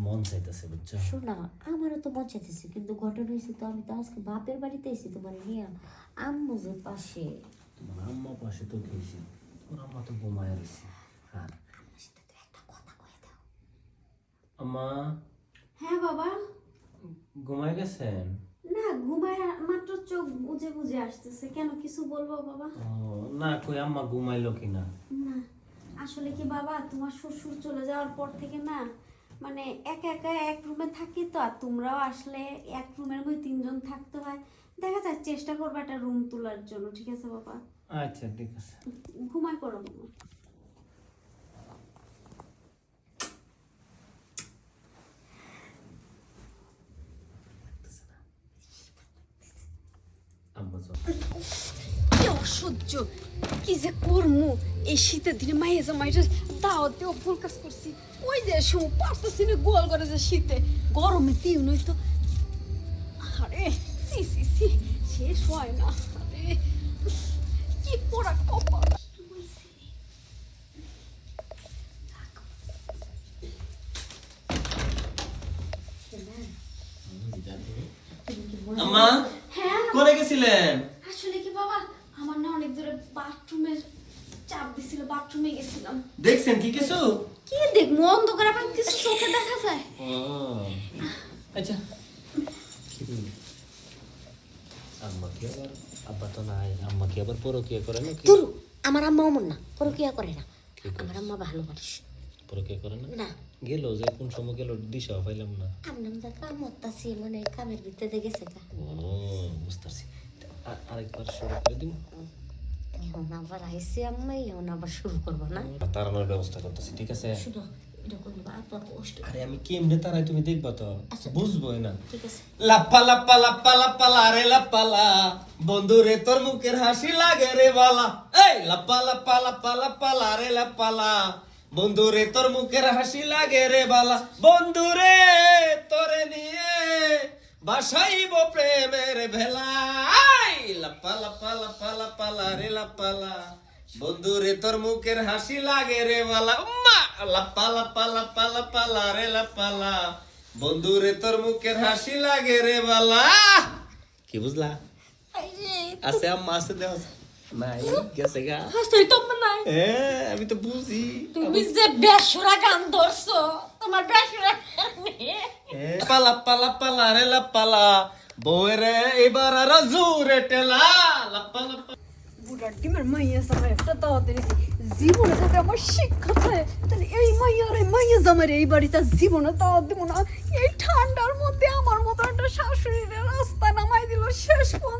মন চাইতেছে বুঝছো। শোনা, আমারও তো মন চাইতেছে, কিন্তু ঘটনা হয়েছে তো আমি তো আজকে বাপের বাড়িতে এসেছি তোমার নিয়ে। আম্মু যে পাশে, তোমার আম্মা পাশে তো খেয়েছি, ওর আম্মা তো ঘুমায় রয়েছে। হ্যাঁ আমার সাথে তো একটা কথা কয়ে দাও। আম্মা হ্যাঁ বাবা। ঘুমায় গেছেন? না, ঘুমায় মাত্র চোখ বুজে বুজে আসতেছে। কেন, কিছু বলবো বাবা? ও না, কই আম্মা ঘুমাইলো কিনা। না, আসলে কি বাবা, তোমার শ্বশুর চলে যাওয়ার পর থেকে না, মানে একা একা এক রুমে থাকি তো, আর তোমরাও আসলে এক রুমের মধ্যে তিনজন থাকতে হয়। দেখা যায়, চেষ্টা করবো একটা রুম তোলার জন্য, ঠিক আছে বাবা? আচ্ছা ঠিক আছে। ঘুমায় পড়ো বাবা। আম্মা কি অসহ্য, কি যে করমু এই শীতের দিনে মাইয়ে জামাইটা দাওয়াত দেওয়া ভুল কাজ করছি। ওই যে শুনো পারতেছি না, গোল করে যে শীতে গরমে দিও নই তো। আরে সি সি সি, শেষ হয় না। আরে কি পোড়া কপাল। আম্মা হ্যাঁ করে গেছিলেন? আসলে কি বাবা, আমার না অনেক দূরে বাথরুমের চাপ দিছিল, বাথরুমে গেছিলাম। দেখছেন কি কিছু? কি দেখবো, অন্ধকার আবার কিছু চোখে দেখা যায়। ও আচ্ছা কি বলি, আম্মা কি আবার, আব্বা তো নাই, আম্মা কি আবার পরকিয়া করে নাকি? তোর আমার আম্মা অমন না, পরকিয়া করে না। কি করে? আমার আম্মা ভালো মানুষ। পরকিয়া করে না? না, গেল যে কোন সময় গেল দিশা পাইলাম না। আমরা যা কাম হতাছি, মানে কামের ভিতরে গেছে গা। ও বুঝতে পারছি। আরেকবার শুরু করে দিব। এখন আবার আইসি আম্মা, এখন আবার শুরু করবো না। তাড়ানোর ব্যবস্থা করতেছি, ঠিক আছে? শুনো, এটা করবো আপনার কষ্ট। আরে আমি কেমনে তারাই তুমি দেখবা তো, আচ্ছা। বুঝবোই না। ঠিক আছে। লাপ্পা লাপ্পা লাপ্পা লাপ্পা লারে লাপ্পালা, বন্ধু রে তোর মুখের হাসি লাগে রে বালা। এই লাপ্পা লাপ্পা লাপ্পা লাপ্পা লারে লাপ্পালা, বন্ধু রে তোর মুখের হাসি লাগে রে বালা। বন্ধু রে তোরে নিয়ে বাসাইব প্রেমের ভেলা। এই লাপ্পা লাপ্পা লাপ্পা লাপ্পা লারে লাপ্পালা, বন্ধু রে তোর মুখের হাসি লাগে রে বালা। উম্মা লাপ্পা লাপ্পা লাপ্পা লাপ্পা লারে লাপ্পালা, বন্ধু রে তোর মুখের হাসি লাগে রে বালা। কি বুঝলা? আছে আম্মা আছে, দেওয়া নাই গেছে গা। হাসই তো নাই। আমি তো বুঝি। তুমি যে বেসুরা গান ধরছো, তোমার বেসুরা পালা পালা পালা রে লাপ্পালা, বউয়ের এবার আর জোরে টেলা। লাপ্পা লাপ্পা বুড়ার ডিমের মাইয়া জামাই একটা দাওয়াত দিয়েছি। জীবনে থাকে আমার শিক্ষা চাই, তাহলে এই মাইয়া জামাই এই বাড়িতে জীবনে দাওয়াত দিব না। এই ঠান্ডার মধ্যে আমার মতো একটা শাশুড়ির রাস্তা নামাই দিল শেষ পর্যন্ত।